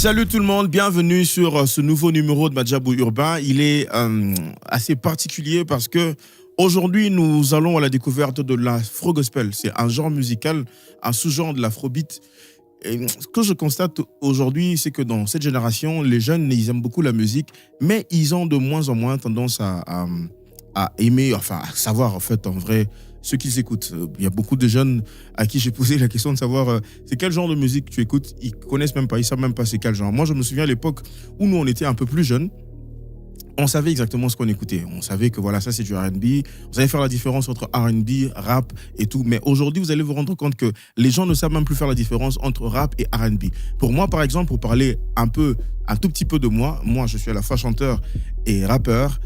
Salut tout le monde, bienvenue sur ce nouveau numéro de Madjabou Urbain. Il est assez particulier parce que aujourd'hui nous allons à la découverte de l'afro-gospel. C'est un genre musical, un sous-genre de l'afrobeat. Et ce que je constate aujourd'hui, c'est que dans cette génération, les jeunes, ils aiment beaucoup la musique, mais ils ont de moins en moins tendance à aimer, enfin à savoir en fait en vrai ce qu'ils écoutent. Il y a beaucoup de jeunes à qui j'ai posé la question de savoir c'est quel genre de musique tu écoutes. Ils connaissent même pas, ils savent même pas c'est quel genre. Moi, je me souviens à l'époque où nous on était un peu plus jeunes, on savait exactement ce qu'on écoutait. On savait que voilà, ça c'est du R&B. On savait faire la différence entre R&B, rap et tout. Mais aujourd'hui, vous allez vous rendre compte que les gens ne savent même plus faire la différence entre rap et R&B. Pour moi, par exemple, pour parler un tout petit peu de moi, je suis à la fois chanteur et rappeur.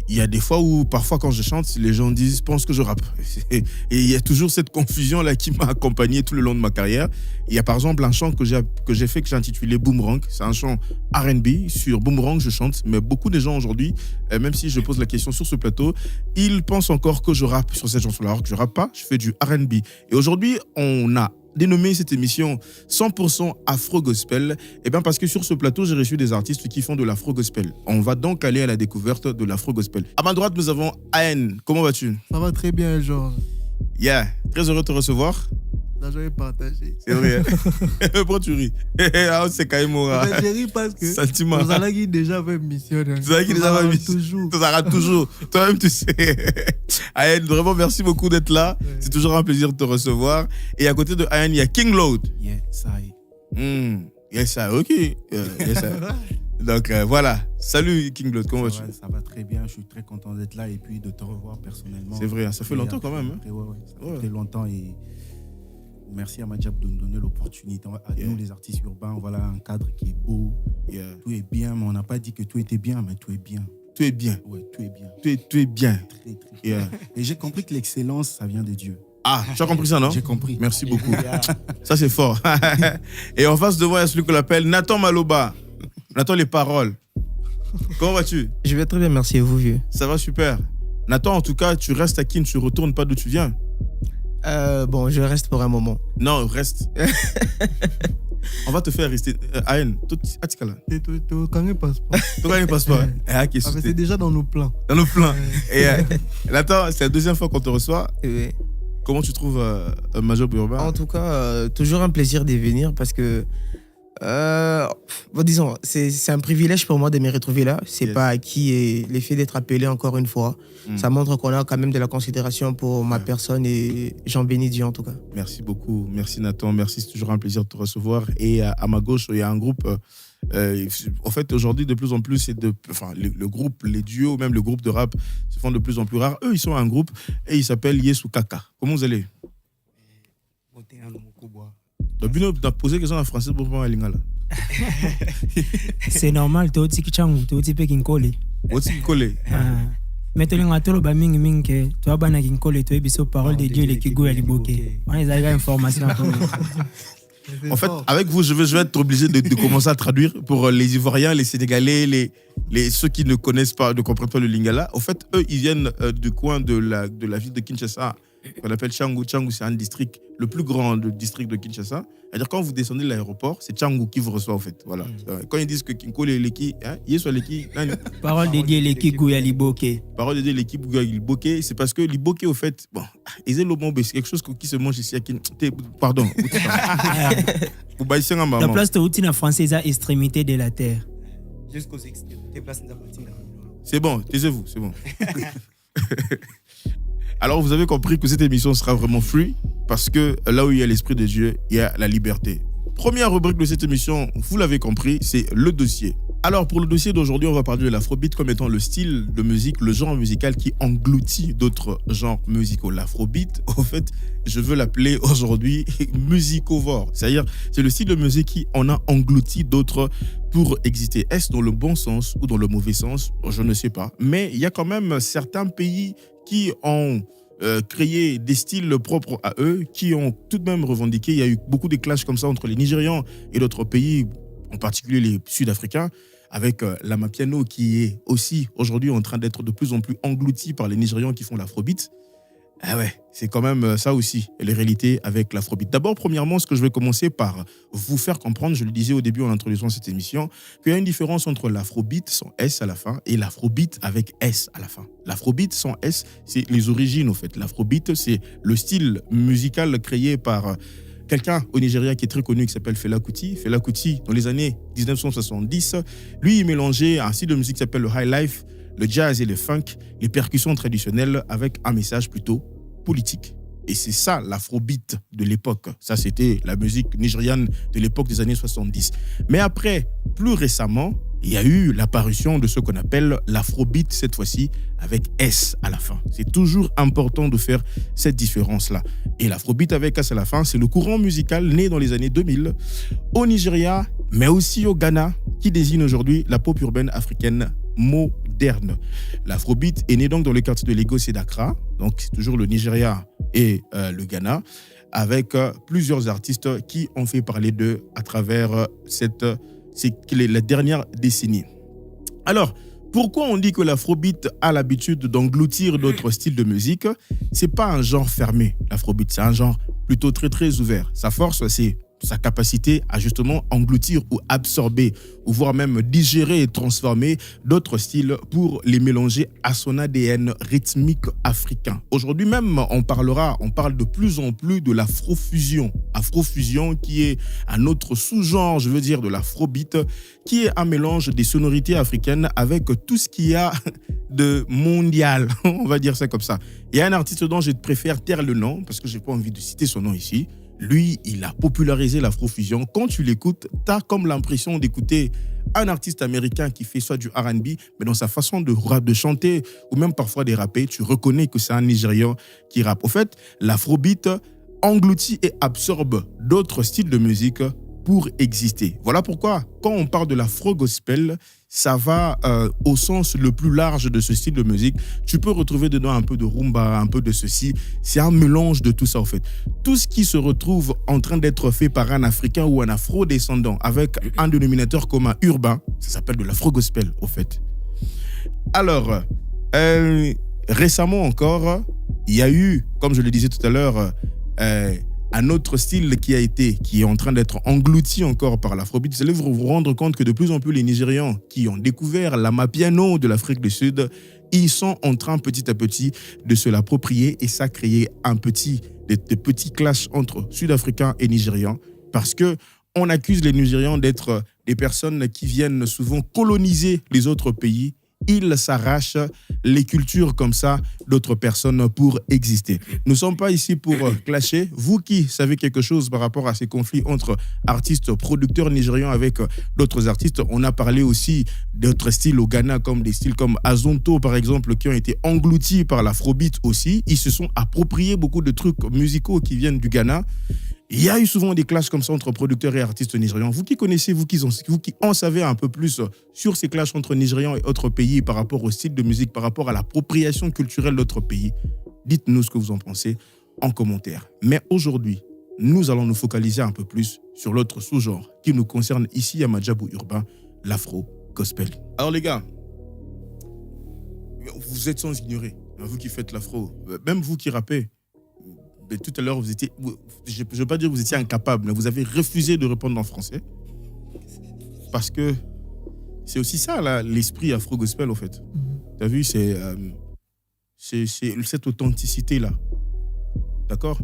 Il y a des fois où, parfois, quand je chante, les gens pensent que je rappe. Et il y a toujours cette confusion-là qui m'a accompagné tout le long de ma carrière. Il y a par exemple un chant que j'ai fait, que j'ai intitulé Boomerang. C'est un chant R&B. Sur Boomerang, je chante. Mais beaucoup de gens aujourd'hui, même si je pose la question sur ce plateau, ils pensent encore que je rappe sur cette chanson-là. Alors que je rappe pas, je fais du R&B. Et aujourd'hui, on a dénommé cette émission 100% Afro-Gospel, et bien parce que sur ce plateau, j'ai reçu des artistes qui font de l'Afro-Gospel. On va donc aller à la découverte de l'Afro-Gospel. À ma droite, nous avons Aen. Comment vas-tu? Ça va très bien, Georges. Yeah, très heureux de te recevoir. La joie est partagée. C'est vrai. Pourquoi tu ris? C'est quand même je ris parce que sentiment. Nous allons déjà faire mission. Nous allons déjà faire mission. Toujours. Ça s'arrête toujours. Toi-même, tu sais. Aen, vraiment, merci beaucoup d'être là. Ouais. C'est toujours un plaisir de te recevoir. Et à côté de Aen, il y a King Load. Yeah, ça y est. Yes, ça, ok. Yes, ça. Donc voilà. Salut King Load, comment vas-tu? Ça va très bien, je suis très content d'être là et puis de te revoir personnellement. C'est vrai, ça fait longtemps quand même. Ça fait longtemps et merci à Madjab de nous donner l'opportunité. À nous, les artistes urbains, voilà un cadre qui est beau. Tout est bien, mais on n'a pas dit que tout était bien, mais tout est bien. Tout est bien. Ouais, tout est bien. Tout est bien. Très, très bien. Et j'ai compris que l'excellence, ça vient de Dieu. Ah, tu as compris ça, non? J'ai compris. Merci beaucoup. Ça, c'est fort. Et en face de moi, il y a celui qu'on l'appelle Nathan Maloba. Nathan, les paroles. Comment vas-tu? Je vais très bien, merci. Et vous, vieux? Ça va super. Nathan, en tout cas, tu restes à Kin, tu ne retournes pas d'où tu viens. Bon, je reste pour un moment. Non, reste. On va te faire rester. Aen, Atikala. Tu as un passeport. Tu as un passeport. C'est déjà dans nos plans. Dans nos plans. Et Nathan, c'est la deuxième fois qu'on te reçoit. Oui. Comment tu trouves Major Urbain? En tout cas, toujours un plaisir d'y venir parce que, disons, c'est un privilège pour moi de me retrouver là. C'est pas acquis et l'effet d'être appelé encore une fois. Ça montre qu'on a quand même de la considération pour ma personne et j'en bénis Dieu en tout cas. Merci beaucoup. Merci Nathan. Merci, c'est toujours un plaisir de te recevoir. Et à ma gauche, il y a un groupe. En fait, aujourd'hui, de plus en plus, le groupe, les duos, même le groupe de rap se font de plus en plus rares. Eux, ils sont un groupe et ils s'appellent Yesu Kaka. Comment vous allez? Bino, tu as posé question en français pour moi à Lingala. C'est normal, tu as dit que tu as dit Kinkole. Kinkole. Mais tu as dit que mingi tu as dit Kinkole, tu as dit parole de Dieu, les Kigo et les Boké. On a des informations. En fait, avec vous, je vais être obligé de commencer à traduire pour les Ivoiriens, les Sénégalais, ceux qui ne connaissent pas, ne comprennent pas le Lingala. En fait, eux, ils viennent du coin de la ville de Kinshasa, qu'on appelle Tchangou. Tchangou, c'est un district, le plus grand district de Kinshasa. C'est-à-dire, quand vous descendez de l'aéroport, c'est Tchangou qui vous reçoit, en fait. Voilà. Quand ils disent que Kinko, les Leki, ils sont Leki. Parole de Dieu, les Kigouya Liboké. Parole de Dieu, les Kigouya Liboké, c'est parce que Liboké, au fait, bon, ils ont le bon, c'est quelque chose qui se mange ici à Kin. Pardon. La place de Outina française à extrémité de la terre. Jusqu'aux extrémités, place de la Outina. C'est bon, taisez-vous, c'est bon. Alors, vous avez compris que cette émission sera vraiment free parce que là où il y a l'esprit de Dieu, il y a la liberté. Première rubrique de cette émission, vous l'avez compris, c'est le dossier. Alors, pour le dossier d'aujourd'hui, on va parler de l'afrobeat comme étant le style de musique, le genre musical qui engloutit d'autres genres musicaux. L'afrobeat, en fait, je veux l'appeler aujourd'hui musicovore. C'est-à-dire, c'est le style de musique qui en a englouti d'autres pour exister. Est-ce dans le bon sens ou dans le mauvais sens? Je ne sais pas. Mais il y a quand même certains pays qui ont créé des styles propres à eux, qui ont tout de même revendiqué. Il y a eu beaucoup de clashs comme ça entre les Nigérians et d'autres pays, en particulier les Sud-Africains, avec l'Amapiano qui est aussi aujourd'hui en train d'être de plus en plus englouti par les Nigérians qui font l'afrobeat. Ah ouais, c'est quand même ça aussi, les réalités avec l'afrobeat. D'abord, premièrement, ce que je vais commencer par vous faire comprendre, je le disais au début en introduisant cette émission, qu'il y a une différence entre l'afrobeat sans S à la fin et l'afrobeat avec S à la fin. L'afrobeat sans S, c'est les origines au fait. L'afrobeat, c'est le style musical créé par quelqu'un au Nigeria qui est très connu qui s'appelle Fela Kuti. Fela Kuti, dans les années 1970, lui, il mélangeait un style de musique qui s'appelle le high life, le jazz et le funk, les percussions traditionnelles avec un message plutôt politique. Et c'est ça l'afrobeat de l'époque. Ça, c'était la musique nigériane de l'époque des années 70. Mais après, plus récemment, il y a eu l'apparition de ce qu'on appelle l'afrobeat, cette fois-ci, avec S à la fin. C'est toujours important de faire cette différence-là. Et l'afrobeat avec S à la fin, c'est le courant musical né dans les années 2000 au Nigeria, mais aussi au Ghana, qui désigne aujourd'hui la pop urbaine africaine moderne. L'afrobeat est né donc dans le quartier de Lagos et d'Accra, donc c'est toujours le Nigeria et le Ghana, avec plusieurs artistes qui ont fait parler d'eux à travers la dernière décennie. Alors, pourquoi on dit que l'afrobeat a l'habitude d'engloutir d'autres styles de musique? C'est pas un genre fermé, l'afrobeat, c'est un genre plutôt très très ouvert. Sa force, c'est sa capacité à justement engloutir ou absorber, ou voire même digérer et transformer d'autres styles pour les mélanger à son ADN rythmique africain. Aujourd'hui même, on parle de plus en plus de l'afrofusion. Afrofusion qui est un autre sous-genre, je veux dire, de l'afrobeat, qui est un mélange des sonorités africaines avec tout ce qu'il y a de mondial, on va dire ça comme ça. Il y a un artiste dont je préfère taire le nom, parce que je n'ai pas envie de citer son nom ici. Lui, il a popularisé l'afrofusion. Quand tu l'écoutes, tu as comme l'impression d'écouter un artiste américain qui fait soit du R&B, mais dans sa façon de chanter ou même parfois de rapper, tu reconnais que c'est un Nigérian qui rappe. Au fait, l'afrobeat engloutit et absorbe d'autres styles de musique pour exister. Voilà pourquoi, quand on parle de l'afro-gospel, ça va au sens le plus large de ce style de musique. Tu peux retrouver dedans un peu de rumba, un peu de ceci. C'est un mélange de tout ça, en fait. Tout ce qui se retrouve en train d'être fait par un Africain ou un Afro-descendant avec un dénominateur commun urbain, ça s'appelle de l'afro-gospel, au fait. Alors, récemment encore, il y a eu, comme je le disais tout à l'heure, un autre style qui est en train d'être englouti encore par l'afrobeat. Vous allez vous rendre compte que de plus en plus les Nigérians qui ont découvert l'amapiano de l'Afrique du Sud, ils sont en train petit à petit de se l'approprier et ça a créé des petits clashs entre Sud-Africains et Nigérians parce que on accuse les Nigérians d'être des personnes qui viennent souvent coloniser les autres pays. Ils s'arrachent les cultures comme ça d'autres personnes pour exister. Nous ne sommes pas ici pour clasher. Vous qui savez quelque chose par rapport à ces conflits entre artistes, producteurs nigérians avec d'autres artistes, on a parlé aussi d'autres styles au Ghana, comme des styles comme Azonto par exemple, qui ont été engloutis par l'afrobeat aussi. Ils se sont appropriés beaucoup de trucs musicaux qui viennent du Ghana. Il y a eu souvent des clashs comme ça entre producteurs et artistes nigérians. Vous qui connaissez, vous qui en savez un peu plus sur ces clashs entre Nigérians et autres pays par rapport au style de musique, par rapport à l'appropriation culturelle d'autres pays, dites-nous ce que vous en pensez en commentaire. Mais aujourd'hui, nous allons nous focaliser un peu plus sur l'autre sous-genre qui nous concerne ici à Madjabou Urbain, l'afro-gospel. Alors les gars, vous êtes sans ignorer, vous qui faites l'afro, même vous qui rappez. Mais tout à l'heure, je ne veux pas dire que vous étiez incapable, mais vous avez refusé de répondre en français. Parce que c'est aussi ça, là, l'esprit afro-gospel, en fait. Tu as vu, c'est cette authenticité-là. D'accord?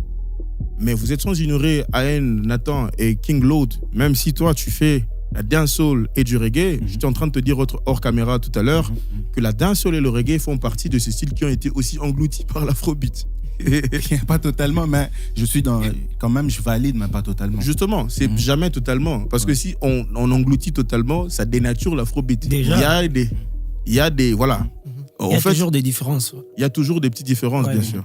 Mais vous êtes sans ignorer Aen, Nathan et King Lord, même si toi, tu fais la dancehall et du reggae, j'étais en train de te dire hors caméra tout à l'heure que la dancehall et le reggae font partie de ces styles qui ont été aussi engloutis par l'afrobeat. Pas totalement, mais je suis quand même, je valide, mais pas totalement. Justement, c'est jamais totalement. Parce que si on engloutit totalement, ça dénature l'afrobeat. Déjà. Il y a des voilà. Il y a toujours des différences. Il y a toujours des petites différences, bien sûr.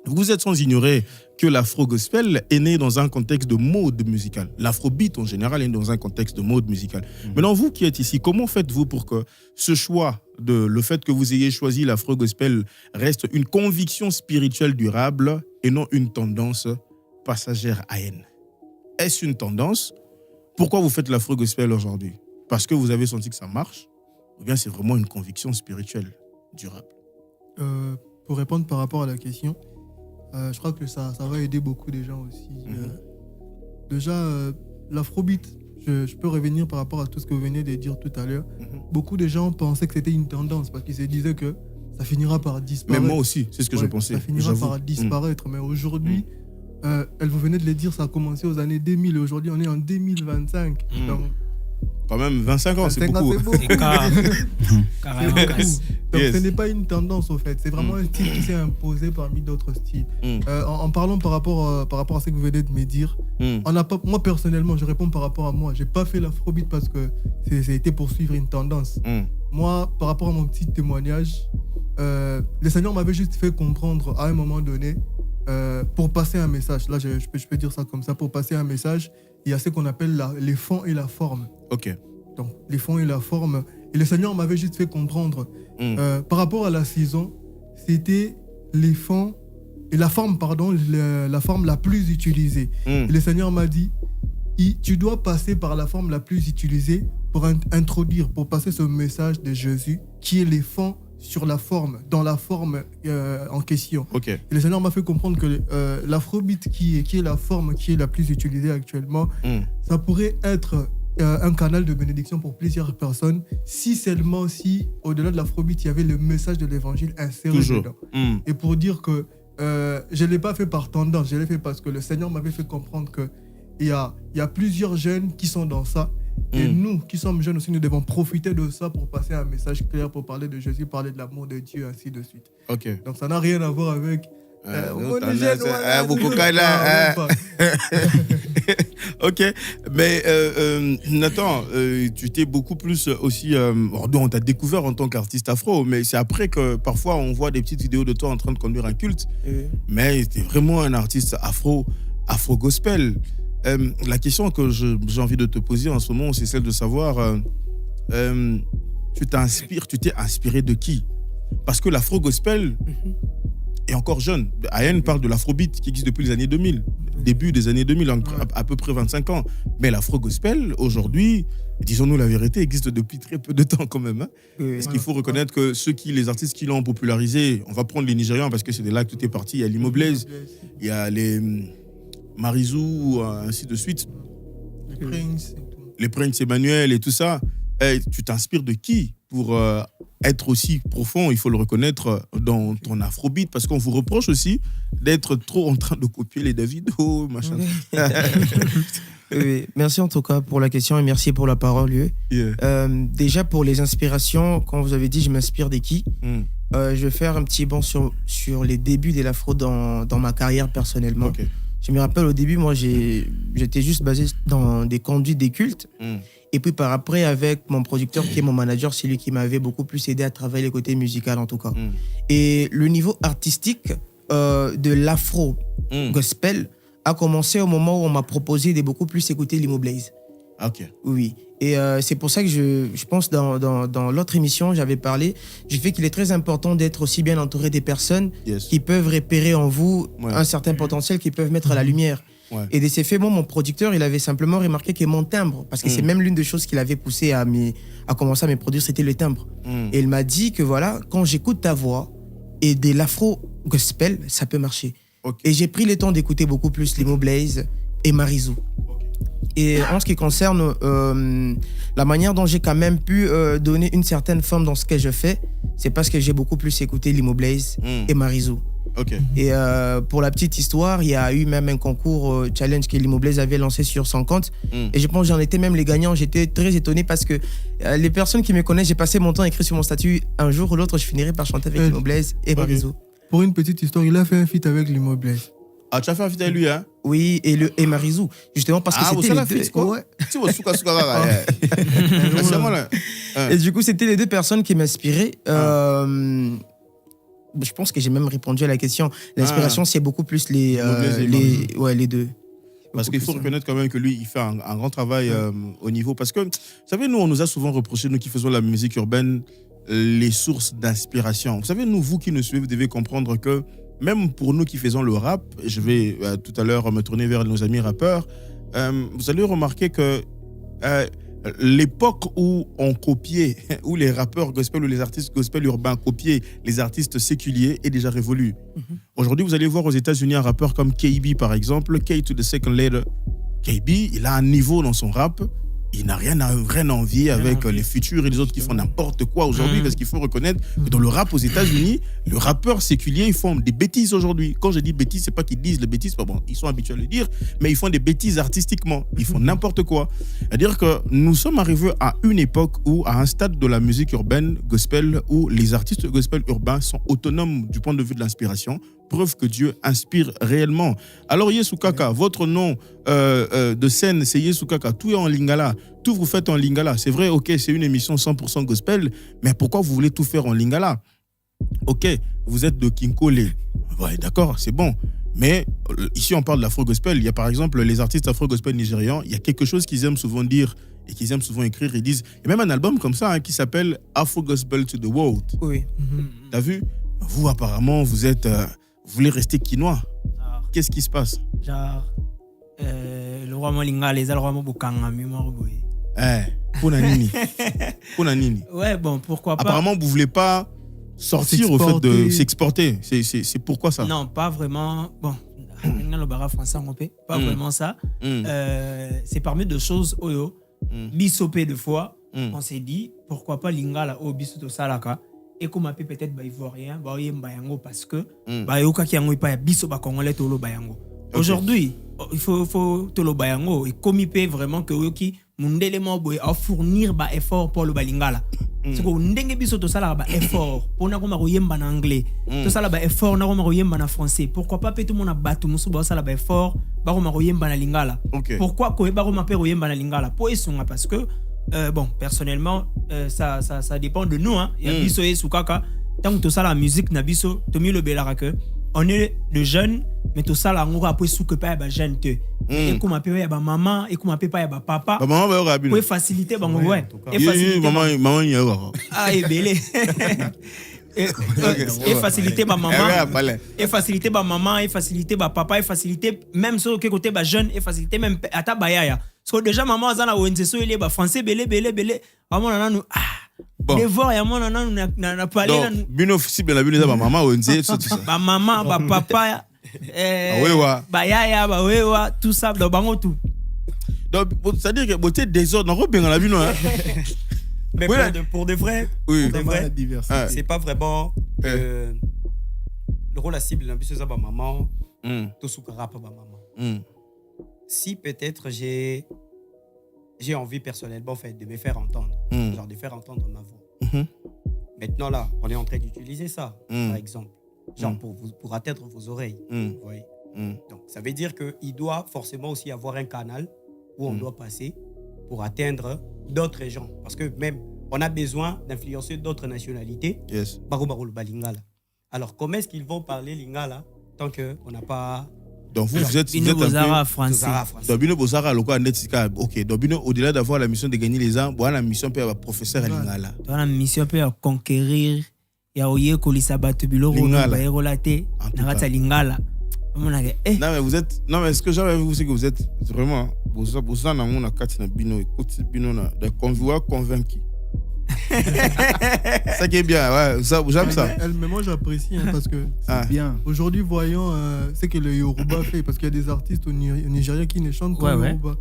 Vous êtes sans ignorer que l'afro-gospel est né dans un contexte de mode musical. L'afrobeat, en général, est né dans un contexte de mode musical. Maintenant, vous qui êtes ici, comment faites-vous pour que ce choix, le fait que vous ayez choisi l'afro-gospel, reste une conviction spirituelle durable et non une tendance passagère à haine? Est-ce une tendance? Pourquoi vous faites l'afro-gospel aujourd'hui? Parce que vous avez senti que ça marche? Ou bien c'est vraiment une conviction spirituelle durable? Pour répondre par rapport à la question, Je crois que ça va aider beaucoup de gens aussi. Déjà, l'afrobeat, je peux revenir par rapport à tout ce que vous venez de dire tout à l'heure. Beaucoup de gens pensaient que c'était une tendance parce qu'ils se disaient que ça finira par disparaître. Mais moi aussi, c'est ce que je pensais. Ça finira par disparaître. Mais aujourd'hui, vous venez de le dire, ça a commencé aux années 2000 et aujourd'hui on est en 2025. Donc, quand même, 25 ans, c'est beaucoup. C'est carrément. Donc ce n'est pas une tendance au fait, c'est vraiment un style qui s'est imposé parmi d'autres styles. En parlant par rapport à ce que vous venez de me dire, moi personnellement, je réponds par rapport à moi. J'ai pas fait l'afrobeat parce que c'était pour suivre une tendance. Moi, par rapport à mon petit témoignage, le Seigneur m'avait juste fait comprendre à un moment donné, pour passer un message, là je peux dire ça comme ça, pour passer un message, il y a ce qu'on appelle les fonds et la forme. Ok. Donc les fonds et la forme. Et le Seigneur m'avait juste fait comprendre, par rapport à la saison, c'était les fonds et la forme, pardon, la forme la plus utilisée. Et le Seigneur m'a dit, tu dois passer par la forme la plus utilisée pour introduire, pour passer ce message de Jésus, qui est les fonds sur la forme, dans la forme en question. Okay. Et le Seigneur m'a fait comprendre que l'afrobeat qui est la forme qui est la plus utilisée actuellement, ça pourrait être un canal de bénédiction pour plusieurs personnes, si seulement si, au-delà de l'afrobeat, il y avait le message de l'évangile inséré dedans. Et pour dire que je ne l'ai pas fait par tendance, je l'ai fait parce que le Seigneur m'avait fait comprendre qu'il y a plusieurs jeunes qui sont dans ça. Et nous, qui sommes jeunes aussi, nous devons profiter de ça pour passer un message clair, pour parler de Jésus, parler de l'amour de Dieu, ainsi de suite. Okay. Donc ça n'a rien à voir avec... Ok, mais Nathan, tu t'es beaucoup plus aussi... on t'a découvert en tant qu'artiste afro, mais c'est après que parfois on voit des petites vidéos de toi en train de conduire un culte. Mais tu es vraiment un artiste afro-gospel. La question que j'ai envie de te poser en ce moment, c'est celle de savoir, tu t'es inspiré de qui? Parce que l'afro-gospel est encore jeune. Ayen parle de l'afrobeat qui existe depuis les années 2000, début des années 2000, à peu près 25 ans. Mais l'afro-gospel, aujourd'hui, disons-nous la vérité, existe depuis très peu de temps quand même. Est-ce qu'il faut reconnaître que les artistes qui l'ont popularisé, on va prendre les Nigérians parce que c'est de là que tout est parti, il y a Limo Blaze, il y a les... Marizou, ainsi de suite. Les Prince Emmanuel et tout ça. Tu t'inspires de qui pour être aussi profond, il faut le reconnaître, dans ton afrobeat? Parce qu'on vous reproche aussi d'être trop en train de copier les Davido, machin. Oui, merci en tout cas pour la question et merci pour la parole. Déjà pour les inspirations, quand vous avez dit je m'inspire de qui, je vais faire un petit bond sur les débuts de l'afro dans ma carrière personnellement. Okay. Je me rappelle au début, moi j'étais juste basé dans des conduites des cultes. Et puis par après, avec mon producteur qui est mon manager, c'est lui qui m'avait beaucoup plus aidé à travailler les côtés musicaux en tout cas. Et le niveau artistique de l'afro-gospel a commencé au moment où on m'a proposé de beaucoup plus écouter Limo Blaze. Ok. Oui. Et c'est pour ça que je pense dans l'autre émission, j'avais parlé du fait qu'il est très important d'être aussi bien entouré des personnes qui peuvent repérer en vous un certain potentiel, qui peuvent mettre à la lumière. Et de ces faits, mon producteur, il avait simplement remarqué que mon timbre, parce que c'est même l'une des choses qui l'avait poussé à commencer à me produire, c'était le timbre. Et il m'a dit que voilà, quand j'écoute ta voix et de l'afro-gospel, ça peut marcher. Et j'ai pris le temps d'écouter beaucoup plus Limo Blaze et Marizou. Et en ce qui concerne la manière dont j'ai quand même pu donner une certaine forme dans ce que je fais, c'est parce que j'ai beaucoup plus écouté Limo Blaze et Marizou. Et pour la petite histoire, il y a eu même un concours challenge que Limo Blaze avait lancé sur son compte. Et je pense que j'en étais même les gagnants. J'étais très étonné parce que les personnes qui me connaissent, j'ai passé mon temps à écrire sur mon statut. Un jour ou l'autre, je finirai par chanter avec Limo Blaze et Marizou. Pour une petite histoire, il a fait un feat avec Limo Blaze. Ah, tu as fait un feat avec lui, hein? Oui, et Marizou. Justement parce que c'était les deux. Et du coup, c'était les deux personnes qui m'inspiraient. Je pense que j'ai même répondu à la question. L'inspiration, c'est beaucoup plus les deux. Parce qu'il faut reconnaître quand même que lui, il fait un grand travail au niveau... Parce que, vous savez, nous, on nous a souvent reproché, nous qui faisons la musique urbaine, les sources d'inspiration. Vous savez, vous qui nous suivez, vous devez comprendre que même pour nous qui faisons le rap, je vais tout à l'heure me tourner vers nos amis rappeurs, vous allez remarquer que l'époque où on copiait, où les rappeurs gospel ou les artistes gospel urbains copiaient les artistes séculiers est déjà révolue. Aujourd'hui, vous allez voir aux États-Unis un rappeur comme KB, par exemple, K to the second letter. KB, il a un niveau dans son rap. Il n'a rien à envier avec les futurs et les autres qui font n'importe quoi aujourd'hui, parce qu'il faut reconnaître que dans le rap aux États-Unis, le rappeur séculier, ils font des bêtises aujourd'hui. Quand je dis bêtises, c'est pas qu'ils disent les bêtises, bon, ils sont habitués à le dire, mais ils font des bêtises artistiquement. Ils font n'importe quoi. C'est-à-dire que nous sommes arrivés à une époque où, à un stade de la musique urbaine, gospel, où les artistes gospel urbains sont autonomes du point de vue de l'inspiration. Preuve que Dieu inspire réellement. Alors Yesukaka, votre nom de scène, c'est Yesukaka. Tout est en lingala. Tout vous faites en lingala. C'est vrai, ok, c'est une émission 100% gospel, mais pourquoi vous voulez tout faire en lingala? Ok, vous êtes de Kinkole. Ouais, d'accord, c'est bon. Mais ici, on parle de l'afro-gospel. Il y a par exemple les artistes afro-gospel nigérians. Il y a quelque chose qu'ils aiment souvent dire et qu'ils aiment souvent écrire. Ils disent, il y a même un album comme ça qui s'appelle Afro-Gospel to the World. Oui. T'as vu? Vous, apparemment, vous êtes... vous voulez rester quinois. Qu'est-ce qui se passe? Genre, le roi Molinga, les roi Mobukanga, Mimorboy. Ponanini. Ouais, bon, pourquoi pas. Apparemment, vous voulez pas sortir au fait de s'exporter. C'est pourquoi ça? Non, pas vraiment. Bon, pas vraiment ça. C'est parmi deux choses, Oyo. Bisopé de fois, on s'est dit, pourquoi pas Lingala au Bisoto Salaka. Et comme appelle peut-être ivoirien, bayango parce que bayoka qui yango pas biso ba congolais tolo bayango. Aujourd'hui, il faut tolo bayango et comme il peut vraiment que yoki mundele mo boy à fournir ba effort pour le balingala. C'est que ndenge biso to sala ba effort pour na koma koyemba na anglais. To sala ba effort na koma koyemba na français. Pourquoi pas peut tout monde batu musu ba sala ba effort ba koma koyemba na lingala. Pourquoi ko ba koma pe koyemba na lingala? Pour esunga parce que bon, personnellement, ça dépend de nous. Il y a biso et soukaka. Tant que tout ça la musique na biso, to mi le belarake. On est de jeunes, mais tout ça la ngora après souke pas ba jeune te. Et comme appelle ya ba maman, et comme appelle pas ya ba papa. Ba maman ba rabino. Pour faciliter ba ouais. Et faciliter maman y a. Ah et belé. Et faciliter ma maman, et faciliter ma maman, et faciliter ma papa, et faciliter même sur quel côté ba jeune, et faciliter même à ta bayaya. So déjà maman azana wenze so il est ba français belé maman nana nous les voir ya maman nana na parler là nous bino cible la bino za ba maman wenze tout ça ba maman ba papa ba yaya ba wewa tout ça donc bango tout. Donc ça veut dire que beauté désordre on bien la bino hein. Mais pour de vrai, c'est pas vraiment le rôle à cible d'un peu ba maman tout sous rap ba maman. Si peut-être j'ai envie personnellement de me faire entendre, genre de faire entendre ma voix. Maintenant là, on est en train d'utiliser ça, par exemple, genre pour atteindre vos oreilles. Vous voyez. Donc ça veut dire qu'il doit forcément aussi avoir un canal où on doit passer pour atteindre d'autres gens. Parce que même, on a besoin d'influencer d'autres nationalités. Yes. Lingala. Alors, comment est-ce qu'ils vont parler Lingala tant qu'on n'a pas... Donc vous êtes un peu français. Donc bino bozara loko netika. OK. Donc bino au-delà d'avoir la mission de gagner les ans, bon la mission peut avoir professeur à Lingala. La mission peut conquérir ya oye kolisa batu biloko na ba relater na kata Lingala. Non mais vous êtes est-ce que j'avais vous c'est que vous êtes vraiment boza na mona kati na bino écoute bino na de convaincu. Ça qui est bien, ouais, ça, j'aime ça. Mais moi j'apprécie parce que c'est bien. Aujourd'hui, voyons ce que le Yoruba fait parce qu'il y a des artistes au Nigeria qui ne chantent qu'en Yoruba.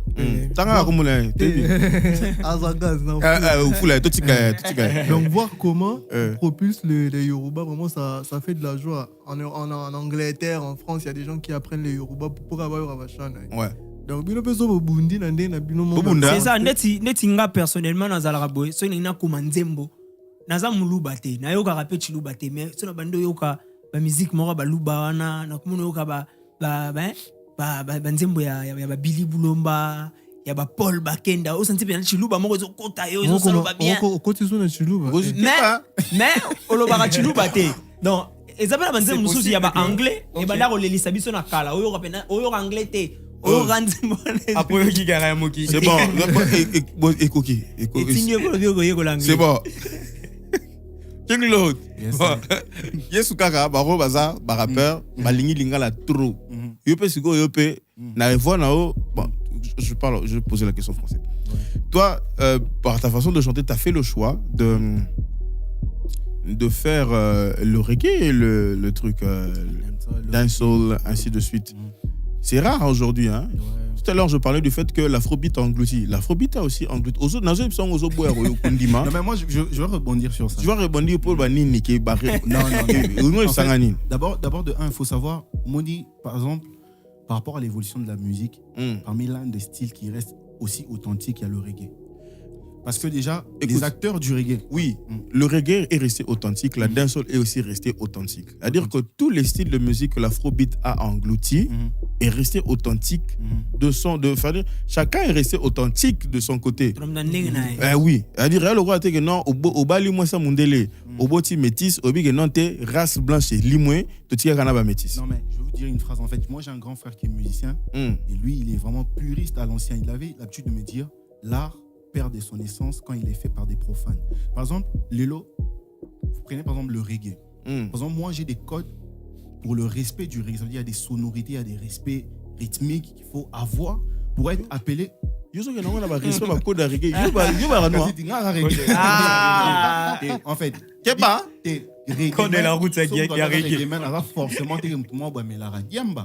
Donc voir comment propulse le Yoruba, vraiment ça fait de la joie. En Angleterre, en France, il y a des gens qui apprennent le Yoruba pour avoir un vachon. Ouais. Donc c'est ça neti nga personnellement nazalaka boy so nina kuma nzembo naza muluba te na yoka ka petit luba te mais so na bando yoka ba musique moko ba luba wana na kuma yoka ba nzembo ya ba Billy Bulomba ya ba Paul Bakenda o senti bien chiluba moko zo kota yo zo solo ba bien koti zo na chiluba mais oloba ka chiluba te donc ezabela ba nzembo mususu ya ba anglais e ba ndako lelisa biso na kala oyo ka anglais te. Après qui gagne moki. C'est bon. Et cookie. C'est bon. King Lord. Yesu kaka baro baza ba rappeur balingi lingala trop. Yope sigo yope na voix na o bon je vais poser la question française. toi, par ta façon de chanter, tu as fait le choix de faire le reggae et le truc dancehall, ainsi de suite. C'est rare aujourd'hui, hein. Tout à l'heure, je parlais du fait que l'afrobeat a englouti. L'afrobeat a aussi englouti. Non, mais moi, je vais rebondir sur ça. Tu vas rebondir pour Banini qui est barré. Non. D'abord, de un, il faut savoir, Moni, par exemple, par rapport à l'évolution de la musique, parmi l'un des styles qui reste aussi authentique, il y a le reggae. Parce que déjà, les acteurs du reggae. Oui, le reggae est resté authentique, la dancehall est aussi restée authentique. C'est-à-dire que tous les styles de musique que l'afrobeat a englouti est resté authentique de son. Chacun est resté authentique de son côté. Oui, c'est-à-dire que non, au bali moi ça mundele, au boti métis, au big non te race blanche limoué, tu tiens canaba métis. Non mais je vais vous dire une phrase en fait. Moi j'ai un grand frère qui est musicien et lui il est vraiment puriste à l'ancien. Il avait l'habitude de me dire l'art perd de son essence quand il est fait par des profanes. Par exemple, Lelo, vous prenez par exemple le reggae. Par exemple, moi j'ai des codes pour le respect du reggae. Ça veut dire qu'il y a des sonorités, il y a des respects rythmiques qu'il faut avoir pour être appelé. En fait, code de la route, il y a reggae.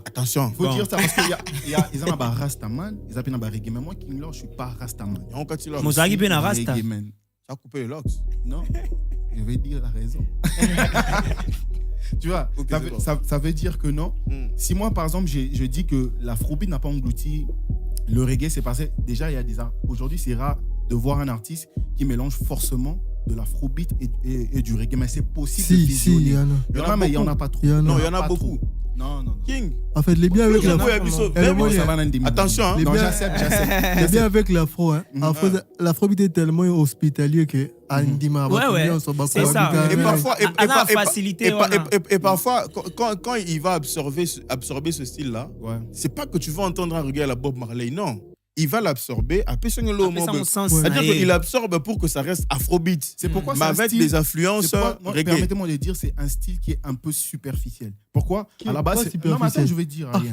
Attention. Il faut dire ça parce qu'il y a des Rastaman, ils appellent reggae. Mais moi, King Lord, je ne suis pas Rastaman. Mozagi Ben Rasta. Tu as coupé les locks. Non, je vais dire la raison. Tu vois, okay, ça veut dire que non. Si moi, par exemple, je dis que l'afrobeat n'a pas englouti le reggae, c'est parce que déjà, il y a des arts. Aujourd'hui, c'est rare de voir un artiste qui mélange forcément de l'afrobeat et du reggae. Mais c'est possible de fusionner. Il y en a. Il y en a, mais il n'y en a pas trop. Non, il y en a beaucoup. Non. King. En fait, les biens avec l'afro. Attention, les biens avec l'afro. L'afrobeat est tellement hospitalier que Andima. C'est ça. Et parfois, quand il va absorber ce style-là, c'est pas que tu vas entendre un reggae à la Bob Marley, non. Il va l'absorber, c'est-à-dire qu'il absorbe pour que ça reste afrobeat. C'est pourquoi mais avec des influences reggae. Permettez-moi de dire, c'est un style qui est un peu superficiel. Pourquoi? À la base, c'est... Non, mais attends, je vais dire rien.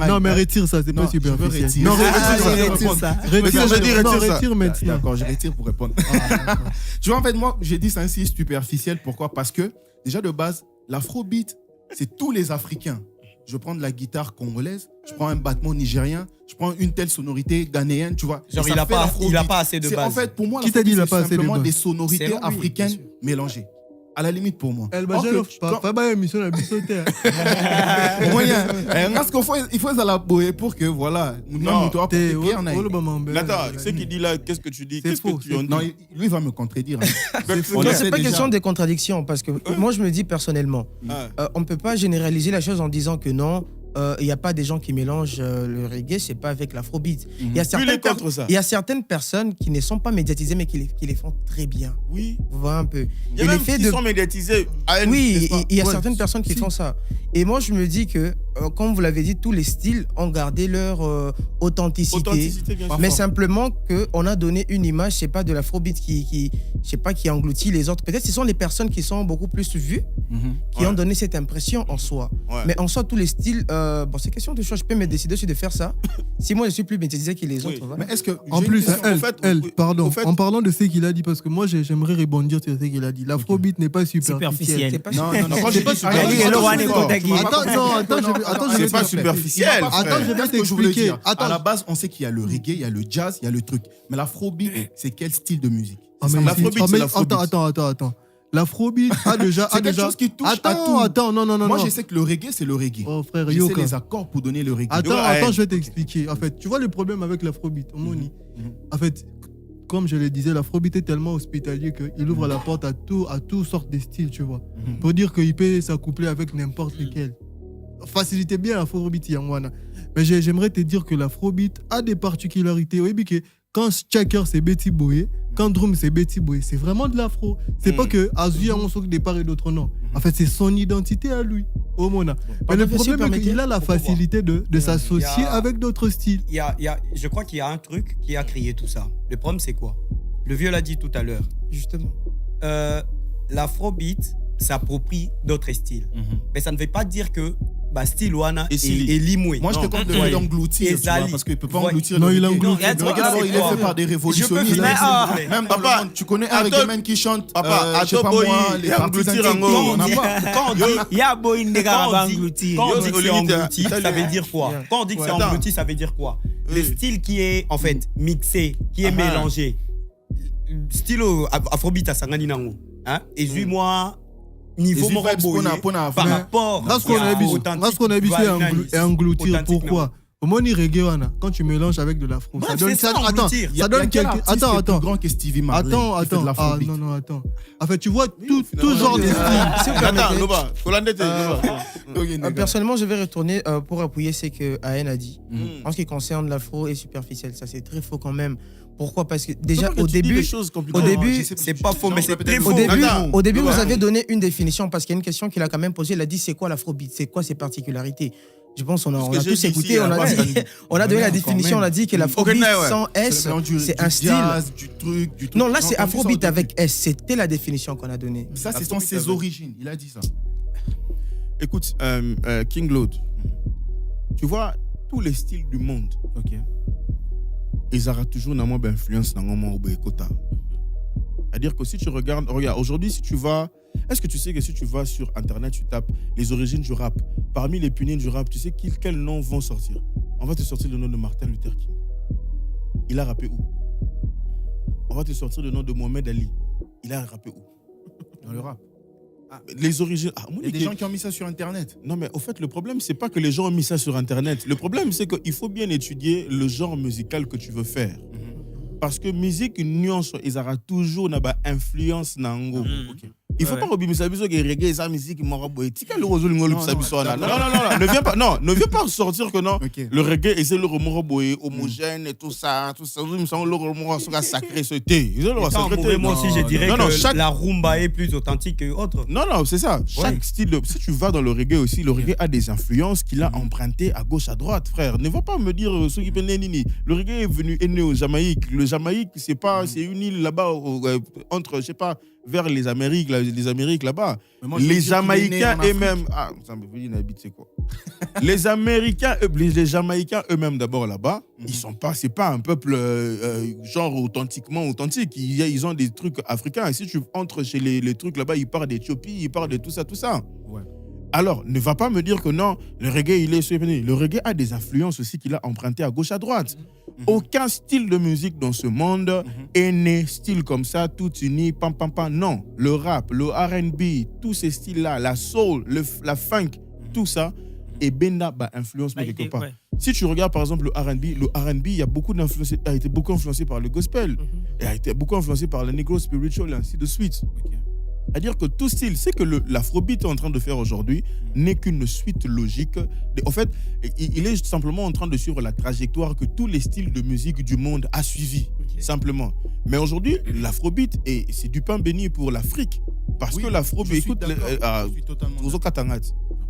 Non, mais retire ça, c'est pas superficiel. Non, retire ça. Retire maintenant. D'accord, je retire pour répondre. Tu vois, en fait, moi, j'ai dit c'est un style superficiel. Pourquoi? Parce que déjà de base, l'afrobeat, c'est tous les Africains. Je prends de la guitare congolaise, je prends un battement nigérien, je prends une telle sonorité ghanéenne, tu vois. Genre, il n'a pas assez de base. En fait, pour moi, qui t'a dit il n'a pas assez de base? Simplement des sonorités africaines mélangées. À la limite pour moi. Il faut élaborer pour que voilà. Attends, ce qu'il dit là, qu'est-ce que tu dis? C'est faux. Non, lui va me contredire. C'est pas question de contradiction parce que moi je me dis personnellement, on ne peut pas généraliser la chose en disant que non. Il n'y a pas des gens qui mélangent le reggae, c'est pas avec l'afrobeat. Il y a certaines personnes qui ne sont pas médiatisées mais qui les font très bien. Oui. Vous voyez un peu. Il y a même qui sont médiatisés. Oui, il y a certaines personnes qui font ça. Et moi, je me dis que, comme vous l'avez dit, tous les styles ont gardé leur authenticité mais simplement qu'on a donné une image, c'est pas de l'afrobeat qui engloutit les autres. Peut-être que ce sont les personnes qui sont beaucoup plus vues qui ont donné cette impression en soi. Mais en soi, tous les styles... c'est question de choix. Je peux me décider aussi de faire ça. Si moi je suis plus médiatisé que les autres. Mais est-ce que en plus, pardon, en parlant de ce qu'il a dit, parce que moi j'aimerais rebondir sur ce qu'il a dit. L'afrobeat n'est pas superficiel. Non, c'est pas superficiel. Attends, c'est pas superficiel. Attends, je vais t'expliquer. À la base, on sait qu'il y a le reggae, il y a le jazz, il y a le truc. Mais l'afrobeat, c'est quel style de musique? L'afrobeat, c'est l'afrobeat. Attends. L'afrobeat a déjà. C'est quelque chose qui touche à tout. Attends, non. Moi, je sais que le reggae, c'est le reggae. Oh, frère, je sais les accords pour donner le reggae. Attends, je vais t'expliquer. En fait, tu vois le problème avec l'afrobeat, Moni. En fait, comme je le disais, l'afrobeat est tellement hospitalier qu'il ouvre la porte à toutes sortes de styles, tu vois. Pour dire qu'il peut s'accoupler avec n'importe lequel. Facilitez bien l'afrobeat, Yangwana. Mais j'aimerais te dire que l'afrobeat a des particularités. Oui, que quand Checker, c'est Betty Boy, quand Drum, c'est Betty Boy, c'est vraiment de l'afro. C'est pas que Azuya, on sort des parts et d'autres non. En fait, c'est son identité à lui, au Mona. Mais le problème, c'est qu'il a la facilité de s'associer avec d'autres styles. Je crois qu'il y a un truc qui a créé tout ça. Le problème, c'est quoi? Le vieux l'a dit tout à l'heure. Justement. L'afrobeat s'approprie d'autres styles. Mais ça ne veut pas dire que style wana est limoué. Moi, je te compte de l'engloutir, parce qu'il ne peut pas engloutir. Non, il engloutit. est fait par des révolutionnistes. Même dans le monde, tu connais un reggaeman qui chante, je sais pas moi, les partis Quand on dit que c'est englouti, ça veut dire quoi? Quand on dit que c'est englouti, ça veut dire quoi? Le style qui est en fait mixé, qui est mélangé, style afrobeat à Sangani Nango, et moi niveau par rapport à ce qu'on a habitué à engloutir. Pourquoi? Au moins, reggae, quand tu mélanges avec de l'afro, ça donne plus grand que Stevie Marley. Attends. En fait, tu vois tout genre de style. Personnellement, je vais retourner pour appuyer ce que Ahen a dit. En ce qui concerne l'afro et superficiel, ça c'est très faux quand même. Pourquoi? Parce que déjà au début, c'est pas faux, mais c'est très faux. Au début, vous avez donné une définition parce qu'il y a une question qu'il a quand même posée. Il a dit c'est quoi l'afrobeat? C'est quoi ses particularités? Je pense qu'on a tous écouté. On a donné la définition. On a dit que l'afrobeat sans S, c'est un style. Non, là c'est afrobeat avec S. C'était la définition qu'on a donnée. Ça, ce sont ses origines. Il a dit ça. Écoute, King Lord, tu vois tous les styles du monde. Ok. Ils auront toujours une influence dans le monde. C'est-à-dire que si tu regarde aujourd'hui, si tu vas, est-ce que tu sais que si tu vas sur Internet, tu tapes les origines du rap, parmi les pionniers du rap, tu sais quels noms vont sortir? On va te sortir le nom de Martin Luther King. Il a rappé où? On va te sortir le nom de Mohamed Ali. Il a rappé où? Dans le rap. Les origines. Il y a des gens qui ont mis ça sur Internet. Non, mais au fait, le problème, c'est pas que les gens ont mis ça sur Internet. Le problème, c'est qu'il faut bien étudier le genre musical que tu veux faire. Parce que musique, nuance, ils auront toujours une influence. Il ne faut pas oublier que reggae et sa musique, ne viens pas sortir que non. Le reggae, c'est le remords homogène et tout ça. Le remords sacré, c'était. Moi aussi, je dirais que la rumba est plus authentique que autre. Non, c'est ça. Chaque style, si tu vas dans le reggae aussi, le reggae a des influences qu'il a empruntées à gauche, à droite, frère. Ne va pas me dire ce qui peut nini. Le reggae est né au Jamaïque. Le Jamaïque, c'est une île là-bas entre, je sais pas, vers les Amériques là-bas. Les Jamaïcains eux-mêmes. Ça me dit c'est quoi? Les Jamaïcains eux-mêmes d'abord là-bas, ils sont pas, c'est pas un peuple genre authentiquement authentique. Ils ont des trucs africains. Et si tu entres chez les trucs là-bas, ils parlent d'Éthiopie, ils parlent de tout ça. Ouais. Alors, ne va pas me dire que non, le reggae, il est survenu. Le reggae a des influences aussi qu'il a empruntées à gauche, à droite. Aucun style de musique dans ce monde est né style comme ça, tout uni, pam, pam, pam. Non, le rap, le R&B, tous ces styles-là, la soul, la funk, tout ça, et Benda influence quelque part. Ouais. Si tu regardes par exemple le R&B, il y a beaucoup d'influence, a été beaucoup influencé par le gospel, et a été beaucoup influencé par le negro spiritual et ainsi de suite. C'est-à-dire que tout style, c'est que l'afrobeat est en train de faire aujourd'hui n'est qu'une suite logique. En fait, il est simplement en train de suivre la trajectoire que tous les styles de musique du monde a suivi, simplement. Mais aujourd'hui, l'afrobeat, c'est du pain béni pour l'Afrique. Parce que l'afrobeat, écoute,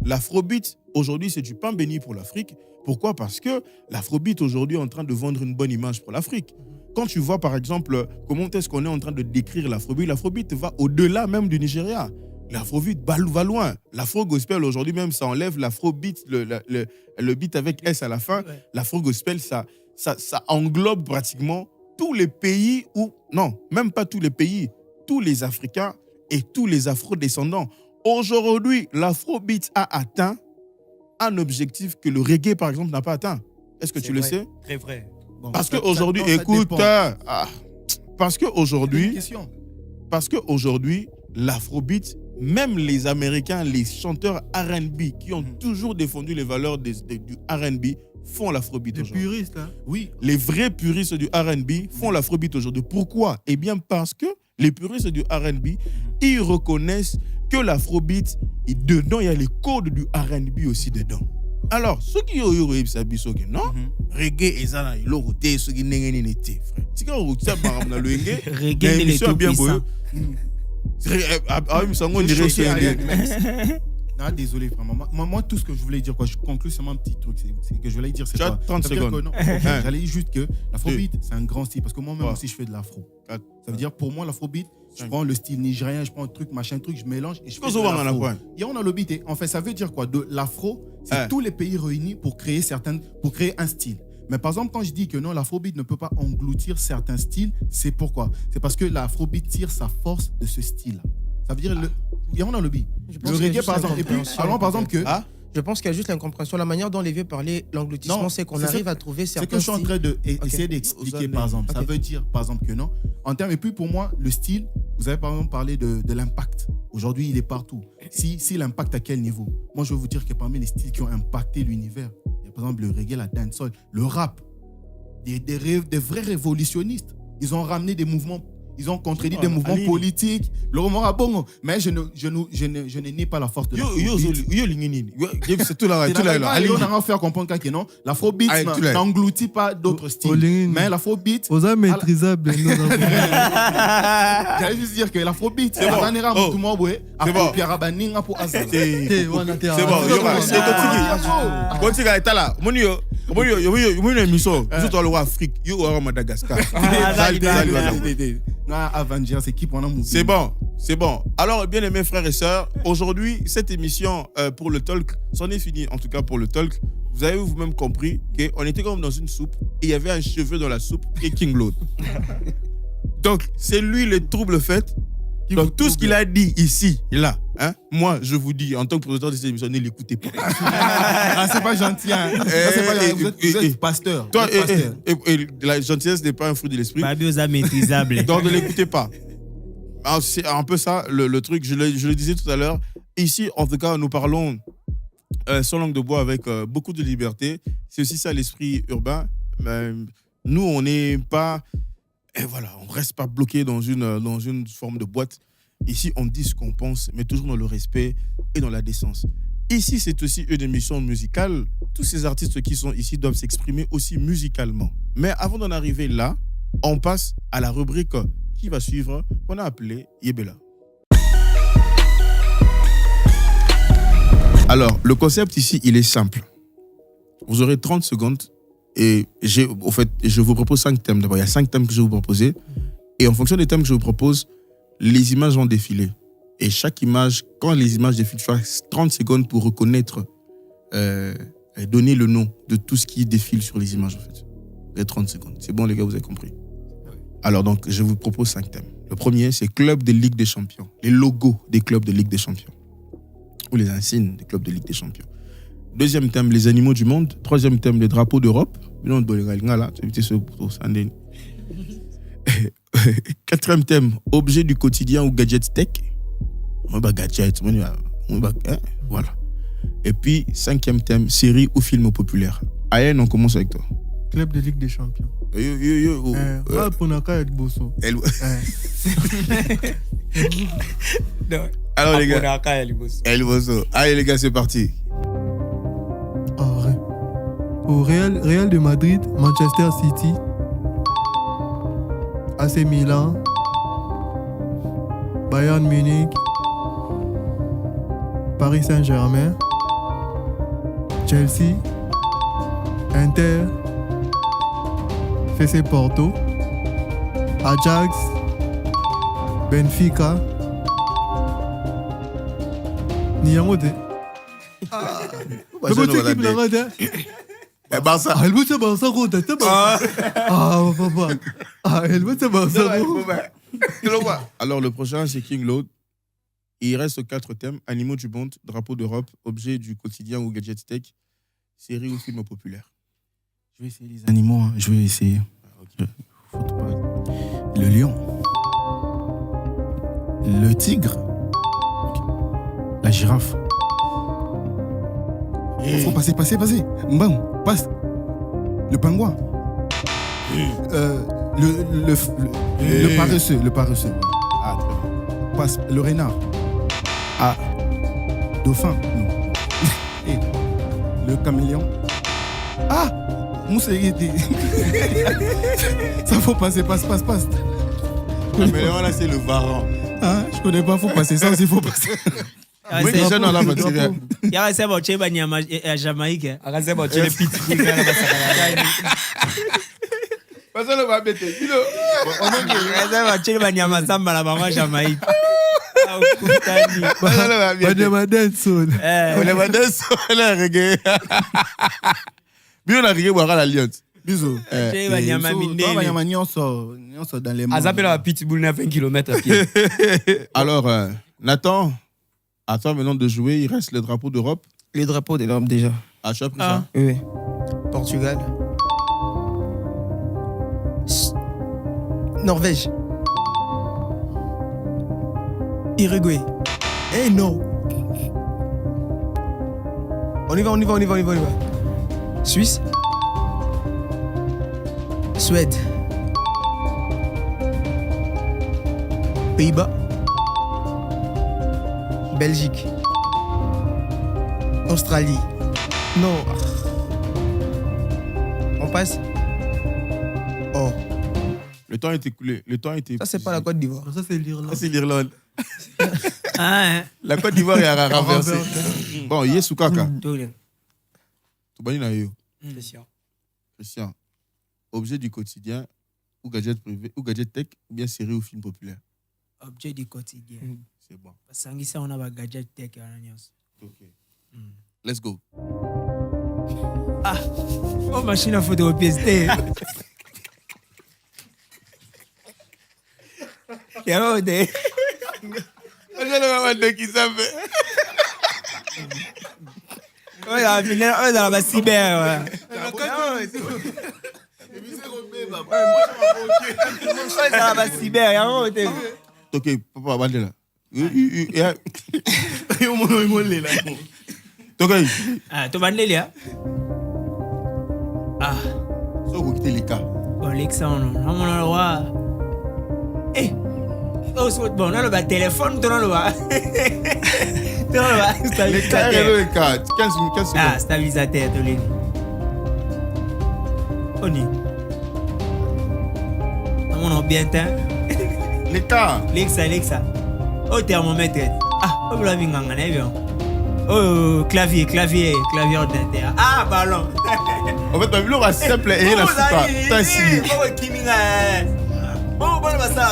l'afrobeat, aujourd'hui, c'est du pain béni pour l'Afrique. Pourquoi? Parce que l'afrobeat, aujourd'hui, est en train de vendre une bonne image pour l'Afrique. Quand tu vois, par exemple, comment est-ce qu'on est en train de décrire l'afrobeat va au-delà même du Nigeria. L'afrobeat va loin. L'afro-gospel, aujourd'hui même, ça enlève l'afrobeat, le beat avec S à la fin. Ouais. L'afro-gospel, ça englobe pratiquement tous les pays non, même pas tous les pays, tous les Africains et tous les afro-descendants. Aujourd'hui, l'afrobeat a atteint un objectif que le reggae, par exemple, n'a pas atteint. Est-ce que tu le sais? Très vrai. Bon, parce qu'aujourd'hui, écoute, parce qu'aujourd'hui, l'afrobeat, même les Américains, les chanteurs R&B qui ont toujours défendu les valeurs du R&B font l'afrobeat aujourd'hui. Les puristes, hein? Oui, les vrais puristes du R&B font l'afrobeat aujourd'hui. Pourquoi? Eh bien parce que les puristes du R&B, ils reconnaissent que l'afrobeat, dedans, il y a les codes du R&B aussi dedans. Alors, ceux qui ont eu ça, non? Reggae et ça, ils l'ont roté, ceux qui n'ont rien été, frère. Si on route ça, par exemple, le reggae, il est tout puissant. Ah, désolé, vraiment. Moi, tout ce que je voulais dire, je conclue seulement un petit truc. C'est que je voulais dire, c'est quoi 30 secondes. J'allais dire juste que l'afrobeat, c'est un grand style. Parce que moi-même aussi, je fais de l'afro. Ça veut dire, pour moi, l'afrobeat, je prends le style nigérien, je prends un truc, machin, truc, je mélange et je fais de l'afro. On a le beat. En fait, ça veut dire quoi? De l'afro, c'est tous les pays réunis pour créer un style. Mais par exemple, quand je dis que non, l'afrobeat ne peut pas engloutir certains styles, c'est pourquoi? C'est parce que l'afrobeat tire sa force de ce style. Ça veut dire, on a le beat. Le reggae, par exemple. Et puis, alors, par exemple, que. Je pense qu'il y a juste l'incompréhension. La manière dont les vieux parlaient, l'engloutissement, c'est qu'on arrive à trouver certains. C'est que je suis en train d'essayer d'expliquer, par exemple. Ça veut dire, par exemple, que non. En termes, et puis pour moi, le style, vous avez par exemple parlé de l'impact. Aujourd'hui, il est partout. Si l'impact à quel niveau? Moi, je vais vous dire que parmi les styles qui ont impacté l'univers, il y a par exemple le reggae, la dancehall, le rap, des vrais révolutionnistes. Ils ont ramené des mouvements. Ils ont contredit des mouvements politiques. Le roman a bon, mais je ne nie pas la force de l'afrobeat. C'est tout là. On a faire comprendre que non, l'afrobeat n'engloutit pas d'autres styles. Mais l'afrobeat. Vous êtes maîtrisable. J'allais juste dire que l'afrobeat, c'est bon. C'est bon. C'est bon. Continue à être là. Une émission. Juste en Afrique. You are Madagascar. C'est bon. Alors, bien aimés frères et sœurs, aujourd'hui, cette émission pour le talk, c'en est fini, en tout cas pour le talk. Vous avez vous-même compris qu'on était comme dans une soupe et il y avait un cheveu dans la soupe et King Lord. Donc, c'est lui le trouble fait. Donc, tout ce qu'il a dit ici et là, moi, je vous dis, en tant que producteur de cette émission, ne l'écoutez pas. C'est pas gentil. Vous êtes pasteur. Toi, et la gentillesse n'est pas un fruit de l'esprit. Pas bien maîtrisable. Donc, ne l'écoutez pas. Alors, c'est un peu ça, le truc. Je le disais tout à l'heure. Ici, en tout cas, nous parlons sans langue de bois avec beaucoup de liberté. C'est aussi ça, l'esprit urbain. Nous, on n'est pas... Et voilà, on ne reste pas bloqué dans une forme de boîte. Ici, on dit ce qu'on pense, mais toujours dans le respect et dans la décence. Ici, c'est aussi une émission musicale. Tous ces artistes qui sont ici doivent s'exprimer aussi musicalement. Mais avant d'en arriver là, on passe à la rubrique qui va suivre, qu'on a appelée Yebela. Alors, le concept ici, il est simple. Vous aurez 30 secondes. Et je vous propose 5 thèmes. D'abord, il y a 5 thèmes que je vais vous proposer. Et en fonction des thèmes que je vous propose, les images vont défiler. Et chaque image, quand les images défilent, tu as 30 secondes pour reconnaître, donner le nom de tout ce qui défile sur les images, en fait. Les 30 secondes. C'est bon, les gars, vous avez compris. Alors, donc, je vous propose 5 thèmes. Le premier, c'est club de Ligue des Champions. Les logos des clubs de Ligue des Champions. Ou les insignes des clubs de Ligue des Champions. Deuxième thème, les animaux du monde. Troisième thème, les drapeaux d'Europe. Quatrième thème, objets du quotidien ou gadgets tech. Voilà. Et puis, cinquième thème, série ou film populaire. Ayen, on commence avec toi. Club de Ligue des Champions. Alors les gars, allez les gars, c'est parti. Au Real de Madrid, Manchester City, AC Milan, Bayern Munich, Paris Saint-Germain, Chelsea, Inter, FC Porto, Ajax, Benfica, Niamote. Barça. Elle veut se Barça, Alors, le prochain, c'est King Lord. Il reste 4 thèmes. Animaux du monde, drapeau d'Europe, objets du quotidien ou gadget tech, série ou film populaire. Je vais essayer les animaux. Je vais essayer. Le lion. Le tigre. La girafe. Il faut passer. Mbam, passe. Le pingouin. Le paresseux. Ah, très bien. Passe. Le renard. Ah. Dauphin. Non. Et le caméléon. Ah. Moussa. Ça faut passer. Passe. Le caméléon, là, c'est le varan. Ah, je connais pas. Faut passer ça aussi. Faut passer. Moi, déjà dans la matière. Il y a un bon chez Banyama à Jamaïque. Un bon chez les petits. Parce que le va bêter. Il y a un chez Banyama Samba la maman Jamaïque. Banyama Denson. Banyama Denson, la reggae. Bien, on a reggae pour l'alliance. Bisous. Chez Banyama Minde. Banyama Nyonso dans les mots. Azapé la pitbull à 20 km à pied. Alors, Nathan, à toi maintenant de jouer, il reste le drapeau d'Europe. Les drapeaux d'Europe déjà. Ah, tu as pris ça? Oui. Portugal. Norvège. Uruguay. Eh non. On y va. Suisse. Suède. Pays-Bas. Belgique. Australie. Non. On passe. Oh. Le temps est écoulé. Ça, c'est pas la Côte d'Ivoire. Ça, c'est l'Irlande. Ça, c'est l'Irlande. Ah, La Côte d'Ivoire est à renverser. Bon, Yesukaka. Christian. Objet du quotidien ou gadget privé ou gadget tech ou bien série ou film populaire? Objet du quotidien. C'est bon. Parce que on a un gadget tech. Ok. Let's go. Ah, oh, machine à photocopier. Il y a un des. Qui savait? On est dans la cyber. Ok, papa, va là. Ah, tu vas aller là. Ah. So, vous quittez les cas. Bon, Alexandre, on a le droit. Eh! Oh, bon, on a le téléphone, tu as le droit. Les cas, 15 secondes. Ah, stabilisateur, tu l'as dit. On y. On a bien temps. Les cas. Lexa. Oh, thermomètre. Ah, oh, la vingue, on est bien. Oh, clavier ordinateur. Ah, ballon. En fait, le va simple et il a super. T'as Sili. Bon, ça.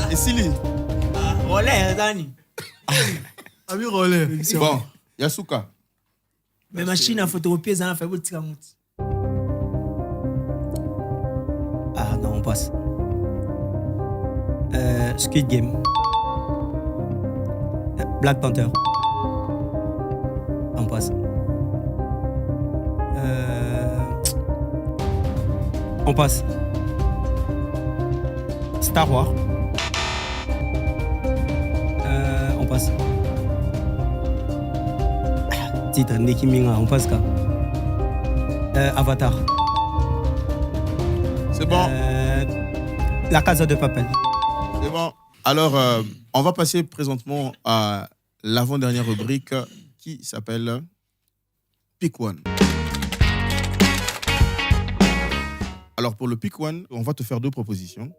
Et Sili. Relais, Dani. Ami relais. Bon, Yasuka. Mais machine à photocopier, ça a fait beaucoup de temps. Ah non, on passe. Squid Game. Black Panther. On passe. On passe. Star Wars. On passe. Titre Nicki Minaj, on passe quoi? Avatar. C'est bon. La Casa de Papel. C'est bon. Alors, on va passer présentement à l'avant-dernière rubrique qui s'appelle Pick One. Alors, pour le Pick One, on va te faire 2 propositions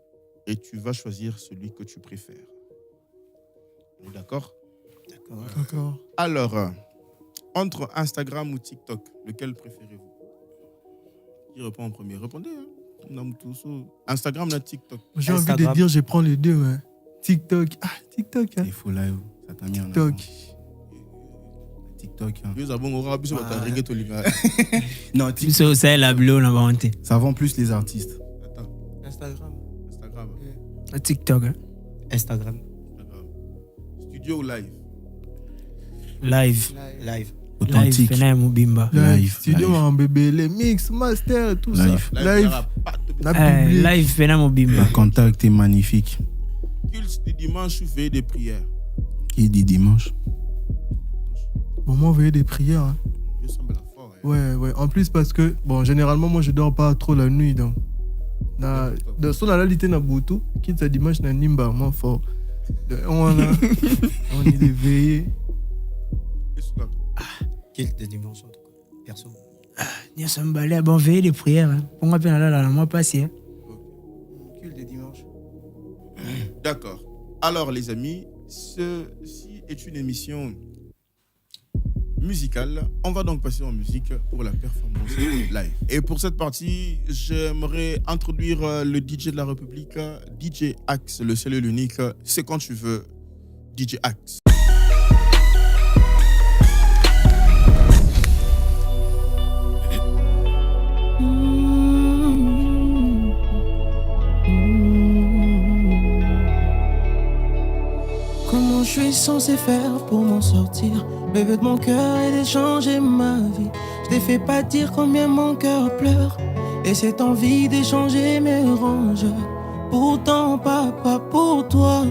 et tu vas choisir celui que tu préfères. D'accord? D'accord. Alors, entre Instagram ou TikTok, lequel préférez-vous? Qui répond en premier? Répondez. Instagram ou TikTok? J'ai envie de dire, je prends les deux. Ouais. TikTok. Ah, TikTok. Il faut là, ça t'a mis en TikTok. TikTok. Non, TikTok. C'est la bleue, on a inventé. Ça vend plus les artistes. Attends. Instagram. TikTok. Instagram. Studio ou live? Live. Authentique. Live. Studio en bébé, les mix, master, tout live. ça. Live. Live, Fenam Bimba. Le contact est magnifique. Culte du dimanche ou veille des prières? Qui dit dimanche? Bon, moi, veiller des prières. Hein. Je semble fort. Ouais. En plus, parce que, bon, généralement, moi, je dors pas trop la nuit. Donc, dans son réalité, na Boutou, quitte ce dimanche, na Nimba, moi, fort. On est éveillé. Culte de dimanche, en tout cas. Perso. Nous sommes balés, bon, veiller des prières. Pour moi, moi, passer. Culte de dimanche. D'accord. Alors, les amis, ceci est une émission musicale. On va donc passer en musique pour la performance live. Et pour cette partie, j'aimerais introduire le DJ de la République, DJ Axe, le seul et l'unique. C'est quand tu veux, DJ Axe. Comment je suis censé faire pour m'en sortir? Le vœu de mon cœur est d'échanger ma vie. Je t'ai fait pas dire combien mon cœur pleure, et cette envie d'échanger me ronge. Pourtant papa, pour toi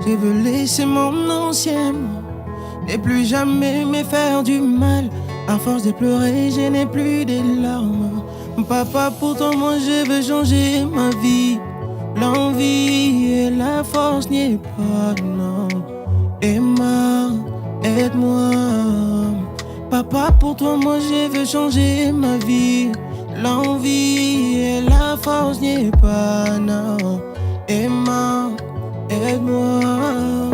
je veux laisser mon ancien moi, ne plus jamais me faire du mal. À force de pleurer je n'ai plus de larmes. Papa, pour toi moi je veux changer ma vie. L'envie et la force n'y est pas, non. Emma, aide-moi. Papa, pour toi, moi, je veux changer ma vie. L'envie et la force n'y est pas, non. Emma, aide-moi.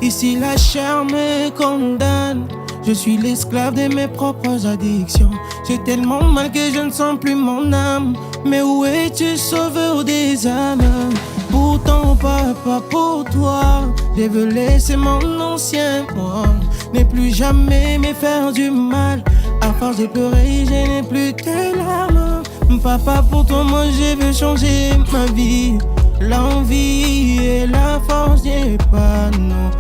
Ici, la chair me condamne. Je suis l'esclave de mes propres addictions. J'ai tellement mal que je ne sens plus mon âme. Mais où es-tu, sauveur des âmes? Pourtant, papa, pour toi je veux laisser mon ancien moi, ne plus jamais me faire du mal. À force de pleurer, je n'ai plus que larmes. Papa, pour toi, moi je veux changer ma vie. L'envie et la force n'y est pas, non.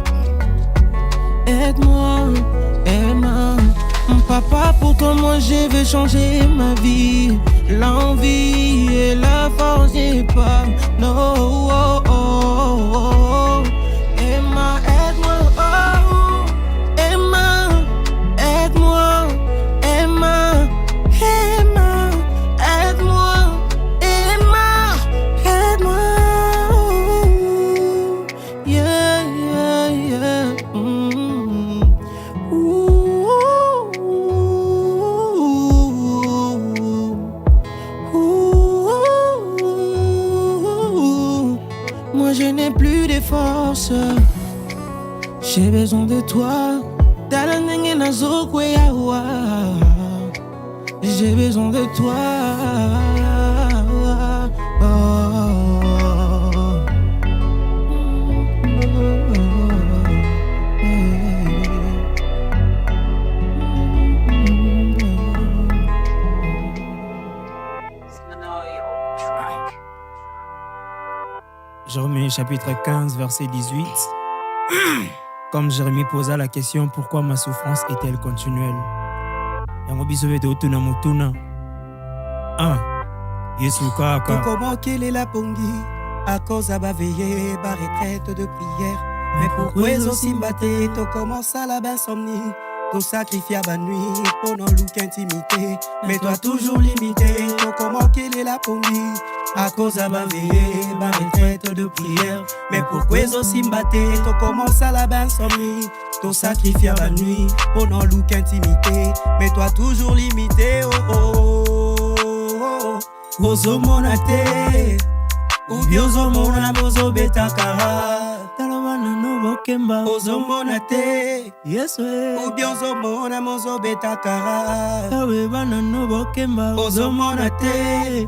Aide-moi, aide-moi. Papa, pour toi, moi je veux changer ma vie. L'envie et la force n'y est pas, non. Oh, oh, oh, oh. Emma, aide-moi, oh. Emma, aide-moi. Emma, Emma, aide-moi. Emma, aide-moi. Yeah, yeah, yeah. Moi je n'ai plus de force. J'ai besoin de toi. J'ai besoin de toi. Jérémie chapitre 15 verset 18. Comme Jérémie posa la question, pourquoi ma souffrance est-elle continuelle? Yango biso bete otuna mutuna. Yesu kaka. Comment qu'il est la pongi à cause à veiller ba retraite de prière. Mais pourquoi ils aussi mbatté, tu commences à la insomnie. Tu sacrifies à la nuit pour non look intimité. Mais toi toujours limité. Tu comment qu'il est la pongi à cause à veiller ba retraite de prière. Mais pourquoi ils aussi mbatté, tu commences à la insomnie. Tu sacrifies à la nuit pour non look intimité. Mais toi toujours limité. Oh oh oh. Ozo monate, ubiozo mona bozo betakara. Talabana no bokemba. Ozo monate, yes we. Ubiozo mona mozo betakara. Tawe bana no bokemba. Ozo monate,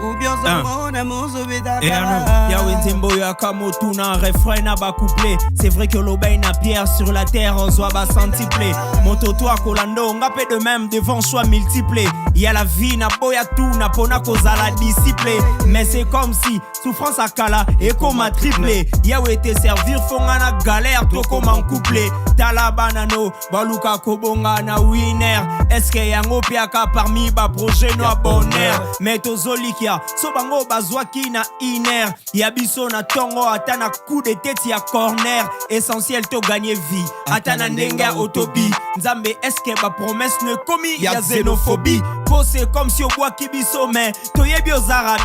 ubiozo mona mozo betakara. Yawe nzembo ya kamotuna refrain na ba couplet. C'est vrai que l'obéi na pierre sur la terre on soit ba centuplé. Moto toi kolando ngapé de même devant choix multiplé. Y a la vie na boya tout na pona causa la disciple. Mais c'est comme si souffrance à kala et comme a triplé. Yawe te servir fonga na galère to comme en couplé. Tala banano baluka kobonga na winner. Est-ce que yango piaka parmi ba projet no bonheur. Mais to zolikia so bango bazwaki na iner. Ya biso na tongo atana coup de tête ya corner. Essentiel to gagner vie. Atana ndenga autobi. Nzambe est-ce que ba promesse ne commis ya xénophobie. C'est comme si au bois qui biso mais toyebi aux arabes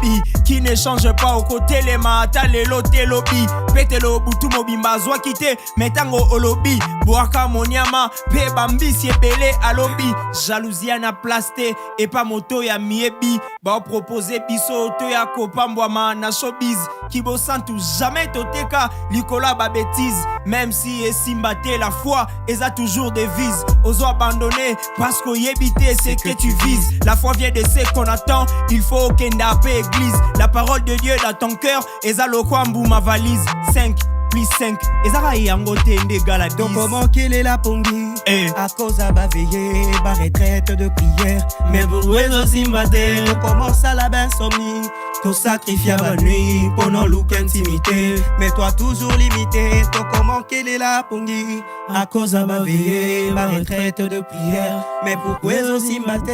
qui ne change pas au côté les matas les lotés lobby pete lo butu mobimba zwa kite metango olobi boaka moniama pe bambisi ebele alobi jalousie na plasté et pas moto ya miebi ba proposer biso to ya kopambwa na showbiz qui bosantu jamais toteka likola ba bêtise même si esimbaté la foi eza toujours des vises ozo abandonner parce qu'on y habite c'est que tu vises la foi vient de ce qu'on attend il faut kenda pe église la parole de Dieu dans ton cœur eza lokwambu ma valise 5 plus 5 ezara yango te ndegala 10 donc comment qu'il est la pongi à cause à veiller ba retraite de prière mais pour aussi matin on commence à la insomnie tout sacrifier à la nuit pour non look intimité mais toi toujours limité donc comment qu'il est la pongi à cause à veiller ba retraite de prière mais pourquoi aussi matin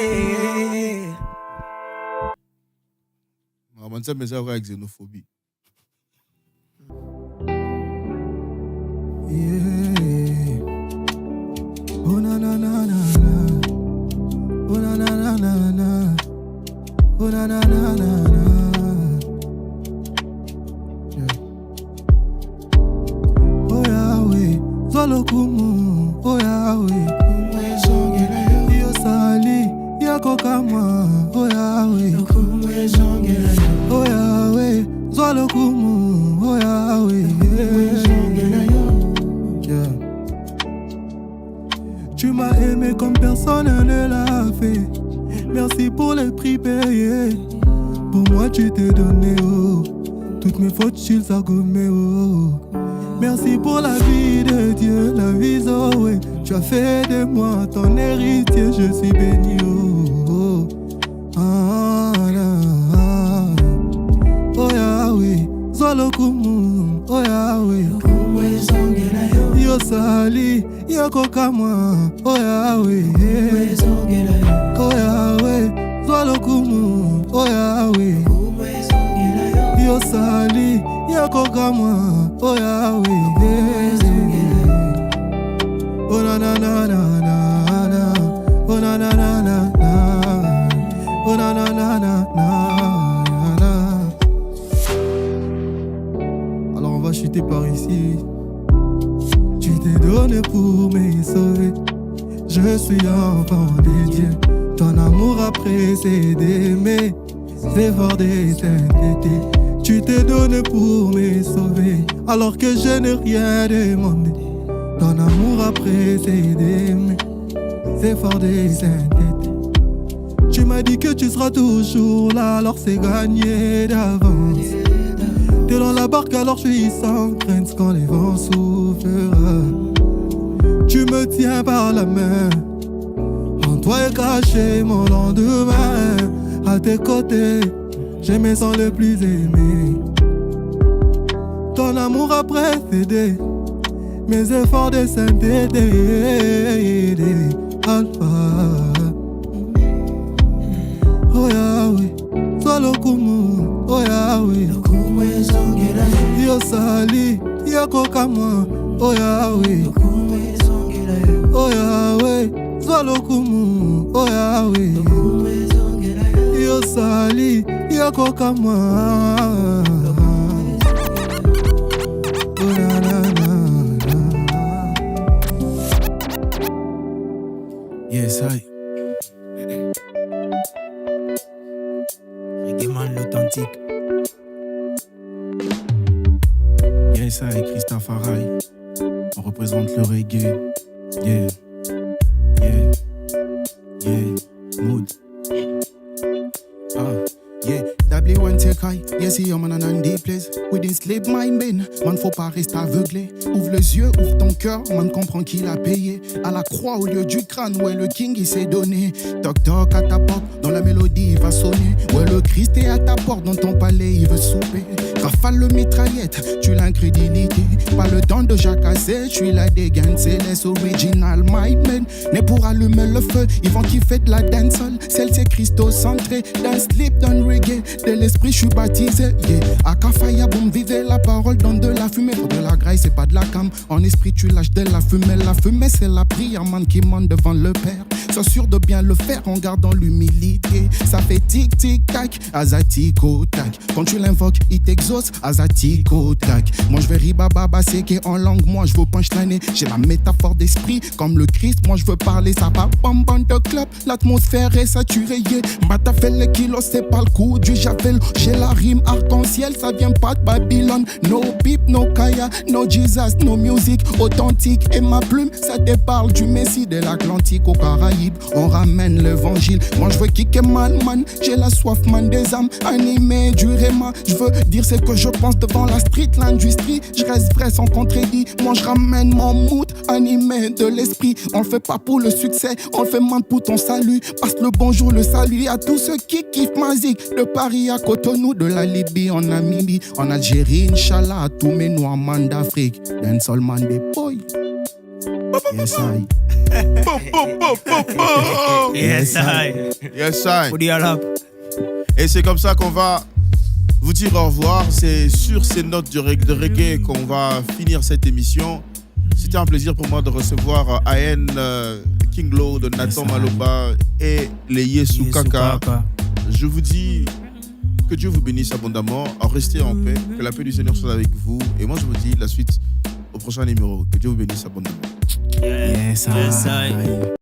on ça mais ça avec xénophobie. Yeah. Oh na na na na na. Oh na na na na na. Oh na na na na na. Yeah. Oh Yahweh, Zolokumu. Oh Yahweh, Yo Sali, Yako Kama. Oh Yahweh, Oh Yahweh, Zolokumu. Oh Yahweh. Yeah. Tu m'as aimé comme personne ne l'a fait. Merci pour les prix payés. Pour moi tu t'es donné oh. Toutes mes fautes tu les as gommées oh. Merci pour la vie de Dieu, la vie Zoé. Tu as fait de moi ton héritier, je suis béni oh. Ah, ah. Oh Yahweh, Zolokumu. Oh Yahweh, Yo Sali, Yako Kama. Oh Yahweh, Oh Yahweh, Zolokumu. Oh Yahweh, Yo Sali, Yako Kama. Oh Yahweh, Oh na na na na na na. Oh na na na na na. Oh na na na na na. Alors on va chuter par ici. Tu t'es donné pour me sauver. Je suis enfant de Dieu. Ton amour a précédé mes efforts de sainteté. Tu t'es donné pour me sauver alors que je n'ai rien demandé. Ton amour a précédé mes efforts de sainteté. Tu m'as dit que tu seras toujours là, alors c'est gagné d'avance. T'es dans la barque alors je suis sans crainte quand les vents soufflera. Tu me tiens par la main, en toi est caché mon lendemain. À tes côtés, j'ai mes sens le plus aimé. Ton amour a précédé mes efforts de sainteté. Alpha. Oh Yahweh, Zolokumu. Oh Yahweh, Yo Sali, Yako Kama. Oh Yahweh, Oh Yahweh, Zolokumu. Oh Yahweh, Yo Sali, Yako Kama. Oh na na na na. Yes, I. Reggaeman l'authentique. Yes, I, Christophe Farai. On représente le reggae. Yeah. Yeah. Yeah. Mood. Yeah, W1 Tekai, yes, il y a un des places. Within sleep, mind ben, man, faut pas rester aveuglé. Ouvre les yeux, ouvre ton cœur, man, comprend qu'il a payé. À la croix au lieu du crâne, ouais, le king il s'est donné. Toc toc à ta porte, dans la mélodie il va sonner. Ouais, le Christ est à ta porte, dans ton palais il veut souper. Rafale le mitraillette, tu l'incrédulité. Pas le temps de jacasser, je suis la dégaine. C'est les original my man. Né pour allumer le feu, ils vont kiffer de la dancehall. Celle c'est Christo-centré, d'un slip, d'un reggae. De l'esprit, je suis baptisé, yeah. Akafaya, boum, vivez la parole, donne de la fumée. Pour de la graille, c'est pas de la cam. En esprit, tu lâches de la fumée. La fumée, c'est la prière, man, qui monte devant le Père. Sois sûr de bien le faire en gardant l'humilité. Ça fait tic tic tac, azatico tac. Quand tu l'invoques, il t'exauce, azatico tac. Moi je veux ribababa seke en langue, moi je veux punchline. J'ai la métaphore d'esprit comme le Christ. Moi je veux parler, ça va bam bam de club. L'atmosphère est saturée, yeah. Mata fait les kilos, c'est pas le coup du javel. J'ai la rime arc-en-ciel, ça vient pas de Babylone. No beep, no kaya, no Jesus, no music authentique. Et ma plume, ça te parle du Messie de l'Atlantique aux Caraïbes. On ramène l'évangile. Moi je veux kicker man, j'ai la soif man des âmes. Animé du réma, je veux dire ce que je pense devant la street, l'industrie. Je reste vrai sans contredit. Moi je ramène mon mood, animé de l'esprit. On le fait pas pour le succès, on le fait man pour ton salut. Passe le bonjour, le salut à tous ceux qui kiffent ma zik. De Paris à Cotonou, de la Libye en Namibie, en Algérie, Inch'Allah, à tous mes noirs man d'Afrique. D'un seul man des boys. Yes, I. Yes, I. Yes, I. Faut dire là. Et c'est comme ça qu'on va vous dire au revoir. C'est sur ces notes de reggae qu'on va finir cette émission. C'était un plaisir pour moi de recevoir Aen, King Low, de Nathan Maloba et les Yesu Kaka. Je vous dis que Dieu vous bénisse abondamment. Restez en paix. Que la paix du Seigneur soit avec vous. Et moi, je vous dis la suite au prochain numéro. Que Dieu vous bénisse abondamment. Yes, I.